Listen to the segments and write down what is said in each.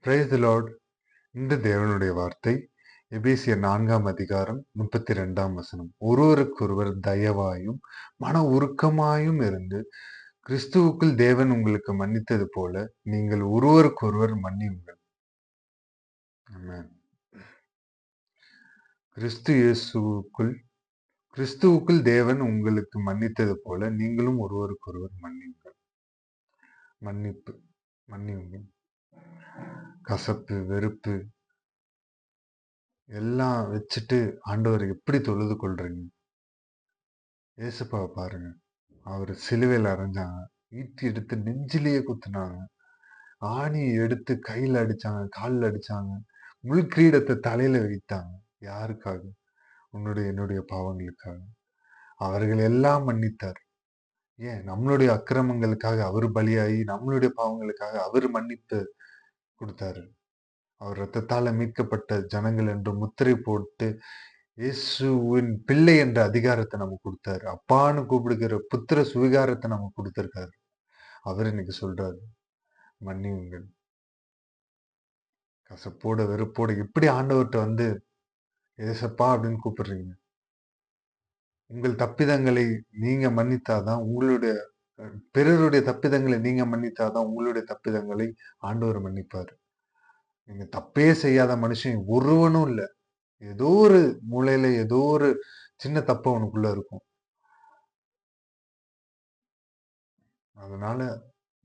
Price the Lord. இந்த தேவனுடைய வார்த்தை எபேசியர் 4ஆம் அதிகாரம் 32ஆம் வசனம். ஒருவருக்கொருவர் தயவாயும் மன உருக்கமாயும் இருந்து கிறிஸ்துவுக்குள் தேவன் உங்களுக்கு மன்னித்தது போல நீங்கள் ஒருவருக்கொருவர் மன்னியுங்கள். ஆமென். கிறிஸ்துவுக்குள் தேவன் உங்களுக்கு மன்னித்தது போல நீங்களும் ஒருவருக்கொருவர் மன்னியுங்கள். மன்னியுங்கள். கசப்பு, வெறுப்பு எல்லாம் வச்சுட்டு ஆண்டவரை எப்படி தொழுது கொள்றீங்க? ஏசப்பாவை பாருங்க. அவர் சிலுவையில் அரைஞ்சாங்க, ஈட்டி எடுத்து நெஞ்சிலேயே குத்துனாங்க, ஆணி எடுத்து கையில அடிச்சாங்க, காலில் அடிச்சாங்க, முள் கிரீடத்தை தலையில வைத்தாங்க. யாருக்காக? என்னுடைய பாவங்களுக்காக. அவர்கள் எல்லாம் மன்னித்தார். ஏன்? நம்மளுடைய அக்கிரமங்களுக்காக அவர் பலியாகி, நம்மளுடைய பாவங்களுக்காக அவர் மன்னிப்பு கொடுத்தாரு. அவர் ரத்தத்தால மீட்கப்பட்ட ஜனங்கள் என்று முத்திரை போட்டு இயேசுவின் பிள்ளை என்ற அதிகாரத்தை நமக்கு கொடுத்தாரு. அப்பான்னு கூப்பிடுகிற புத்திர சுவிகாரத்தை நமக்கு கொடுத்திருக்காரு. அவர் இன்னைக்கு சொல்றாரு, மன்னியுங்கள். கசப்போட வெறுப்போட எப்படி ஆண்டவர்கிட்ட வந்து ஏசப்பா அப்படின்னு கூப்பிடுறீங்க? உங்கள் தப்பிதங்களை நீங்க மன்னித்தாதான் பிறருடைய தப்பிதங்களை நீங்க மன்னித்தாதான் உங்களுடைய தப்பிதங்களை ஆண்டவர் மன்னிப்பாரு. நீங்க தப்பே செய்யாத மனுஷன் ஒருவனும் இல்ல. ஏதோ ஒரு மூலையில ஏதோ ஒரு சின்ன தப்பு அவனுக்குள்ள இருக்கும். அதனால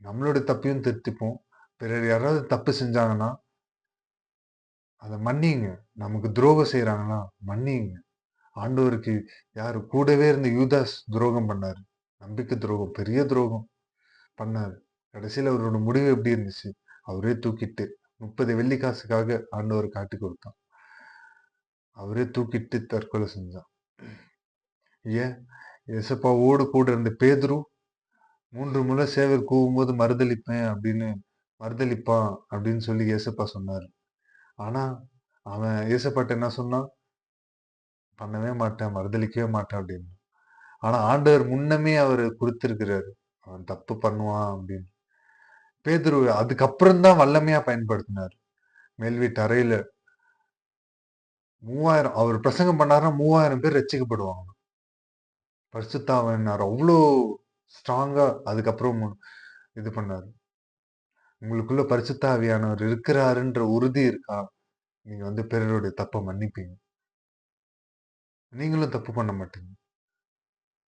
நம்மளுடைய தப்பையும் திருத்திப்போம். பிறர் யாராவது தப்பு செஞ்சாங்கன்னா அதை மன்னிங்க. நமக்கு துரோகம் செய்யறாங்கன்னா மன்னிங்க. ஆண்டவருக்கு யாரு கூடவே இருந்த யூதாஸ் துரோகம் பண்ணாரு. நம்பிக்கை துரோகம், பெரிய துரோகம் பண்ணாரு. கடைசியில அவரோட முடிவு எப்படி இருந்துச்சு? அவரே தூக்கிட்டு 30 வெள்ளிக்காசுக்காக ஆண்டவர் காட்டி கொடுத்தான். அவரே தூக்கிட்டு தற்கொலை செஞ்சான். ஏன்? ஏசப்பாவோடு கூட இருந்த பேதுரு 3 முறை சேவர் கூவும்போது மறுதளிப்பான் அப்படின்னு சொல்லி ஏசப்பா சொன்னாரு. ஆனா அவன் ஏசப்பாட்ட என்ன சொன்னான்? பண்ணவே மாட்டேன், மறுதளிக்கவே மாட்டேன் அப்படின்னு. ஆனா ஆண்டவர் முன்னமே அவரு கொடுத்திருக்கிறாரு, அவன் தப்பு பண்ணுவான் அப்படின்னு. பேதுரு அதுக்கப்புறம் தான் வல்லமையா பயன்படுத்தினார். மேல் வீட்டு அறையில 3000 அவர் பிரசங்கம் பண்ணாருன்னா 3000 பேர் ரட்சிக்கப்படுவாங்க. பரிசுத்தாவியானவர் அவ்வளோ ஸ்ட்ராங்கா அதுக்கப்புறம் இது பண்ணாரு. உங்களுக்குள்ள பரிசுத்தாவியானவர் இருக்கிறாருன்ற உறுதி இருக்கா? நீங்க வந்து பிறருடைய தப்பை மன்னிப்பீங்க. நீங்களும் தப்பு பண்ண மாட்டீங்க.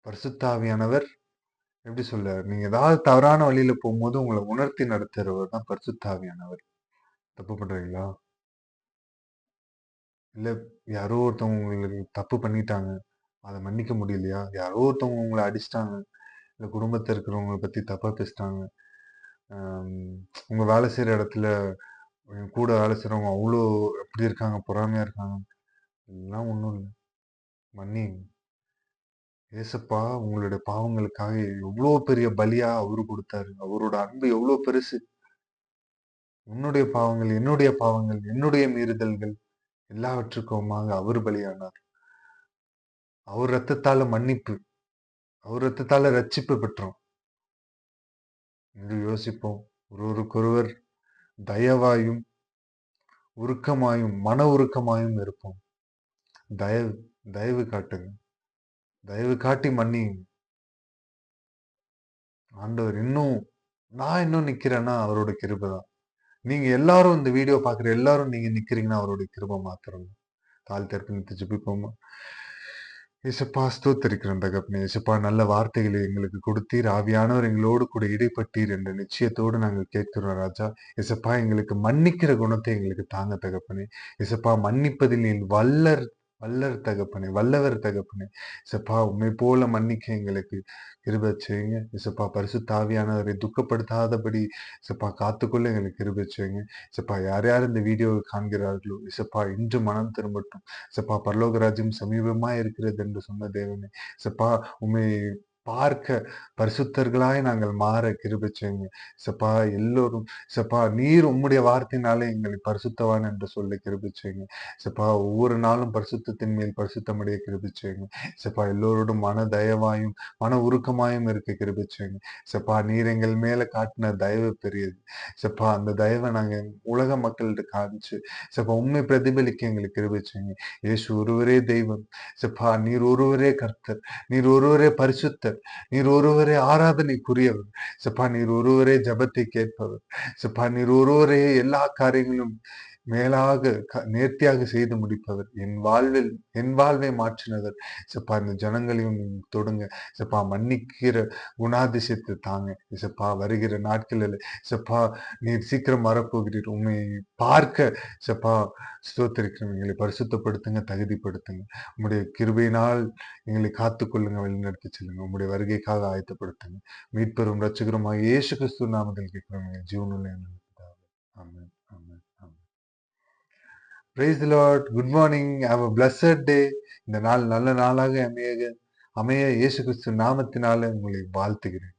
பரிசுத்தாவியானவர் எப்படி சொல்ல, நீங்க ஏதாவது தவறான வழியில போகும்போது உங்களை உணர்த்தி நடத்துறவர் தான் பரிசுத்தாவியானவர். தப்பு பண்றீங்களா? இல்ல யாரோ ஒருத்தவங்க உங்களுக்கு தப்பு பண்ணிட்டாங்க, அதை மன்னிக்க முடியலையா? யாரோ ஒருத்தவங்க உங்களை அடிச்சிட்டாங்க, இல்ல குடும்பத்துல இருக்கிறவங்களை பத்தி தப்பா பேசிட்டாங்க, உங்க வேலை செய்யற இடத்துல கூட வேலை செய்யறவங்க அவ்வளோ எப்படி இருக்காங்க, பொறாமையா இருக்காங்க, எல்லாம் ஒண்ணும் இல்லை. மன்னிங்க. ஏசப்பா உங்களுடைய பாவங்களுக்காக எவ்வளவு பெரிய பலியா அவரு கொடுத்தாரு. அவரோட அன்பு எவ்வளவு பெருசு. உன்னுடைய பாவங்கள், என்னுடைய மீறுதல்கள் எல்லாவற்றுக்குமாக அவர் பலியானார். அவர் ரத்தத்தால மன்னிப்பு, அவர் ரத்தத்தால ரட்சிப்பு பெற்றோம் என்று யோசிப்போம். ஒருவருக்கொருவர் தயவாயும் மன உருக்கமாயும் இருப்போம். தயவு காட்டுங்க. தயவு காட்டி மன்னியுங்க. ஆண்டவர் நான் இன்னும் நிக்கிறேன்னா அவரோட கிருபை தான். நீங்க எல்லாரும் இந்த வீடியோ பாக்குற எல்லாரும் நீங்க நிக்கிறீங்கன்னா அவருடைய கிருபை மாத்திரம். தாழ் தர்ப்பணித்து ஜெபிப்போமா? இசப்பா ஸ்தோத்திரிக்கிறோம் தகப்பனே. இசப்பா நல்ல வார்த்தைகளை எங்களுக்கு கொடுத்தீர். ஆவியானவர் எங்களோடு கூட இடைப்பட்டீர் என்ற நிச்சயத்தோடு நாங்கள் கேட்கிறோம் ராஜா. இசப்பா எங்களுக்கு மன்னிக்கிற குணத்தை எங்களுக்கு தாங்க தகப்பனே. இசப்பா மன்னிப்பதில் நீர் வல்லவர் தகப்பனே. இசப்பா உண்மை போல மன்னிக்க எங்களுக்கு கிருபை செய்யுங்க. இசப்பா பரிசுத்த ஆவியானவரை துக்கப்படுத்தாதபடி இசப்பா காத்துக்கொள்ள எங்களுக்கு கிருபை செய்யுங்க. இசப்பா யார் யார் இந்த வீடியோவை காண்கிறார்களோ இசப்பா இன்று மனம் திரும்பட்டும். இசப்பா பரலோக ராஜ்யம் சமீபமா இருக்கிறது என்று சொன்ன தேவனே. இசப்பா உண்மை பார்க்க பரிசுத்தர்களாய் நாங்கள் மாற கிருபை செய்யுங்க. இசப்பா எல்லோரும் இசப்பா நீர் உம்முடைய வார்த்தையினாலே எங்களை பரிசுத்தவான் என்று சொல்ல கிருபை செய்யுங்க. இசப்பா ஒவ்வொரு நாளும் பரிசுத்தத்தின் மேல் பரிசுத்தமடைய கிருபை செய்யுங்க. இசப்பா எல்லோரோடும் மன தயவாயும், மன உருக்கமாயும் இருக்க கிருபை செய்யுங்க. இசப்பா நீர் எங்கள் மேல காட்டின தயவு பெரியது. இசப்பா அந்த தயவை நாங்க உலக மக்கள்கிட்ட காமிச்சு, இசப்பா உண்மை பிரதிபலிக்க எங்களுக்கு கிருபை செய்யுங்க. இயேசு ஒருவரே தெய்வம். இசப்பா நீர் ஒருவரே கர்த்தர். நீர் ஒருவரே பரிசுத்தர். நீர் ஒருவரே ஆராதனைக்குரியவர். சப்பா நீர் ஒருவரே ஜெபத்தை கேட்பவர். சப்பா நீர் ஒருவரே எல்லா காரியங்களும் மேலாக நேர்த்தியாக செய்து முடிப்பவர். என் வாழ்வை மாற்றினவர். சப்பா இந்த ஜனங்களையும் நீங்க தொடுங்க. சப்பா மன்னிக்கிற குணாதிசயத்தை தாங்க. சப்பா வருகிற நாட்களில் சப்பா நீர் சீக்கிரம் வரப்போகிறீர். உண்மை பார்க்க சப்பா ஸ்தோத்திரிக்கிறோம். எங்களை பரிசுத்தப்படுத்துங்க, தகுதிப்படுத்துங்க. உம்முடைய கிருபையினால் எங்களை காத்துக்கொள்ளுங்க, வழிநடத்தி செல்லுங்க. உம்முடைய வருகைக்காக ஆயத்தப்படுத்துங்க. மீட்பெரும் ரட்சகருமாக இயேசு கிறிஸ்து நாமத்தில் கேட்கிறோம் எங்கள் ஜீவனுள்ள எங்கள் பிதாவே. ஆமென், ஆமென், ஆமென். Praise the lord. Good morning. Have a blessed day. இந்த நாள் நல்ல நாளாக அமைய அமைய இயேசு கிறிஸ்து நாமத்தினால உங்களை வாழ்த்துகிறேன்.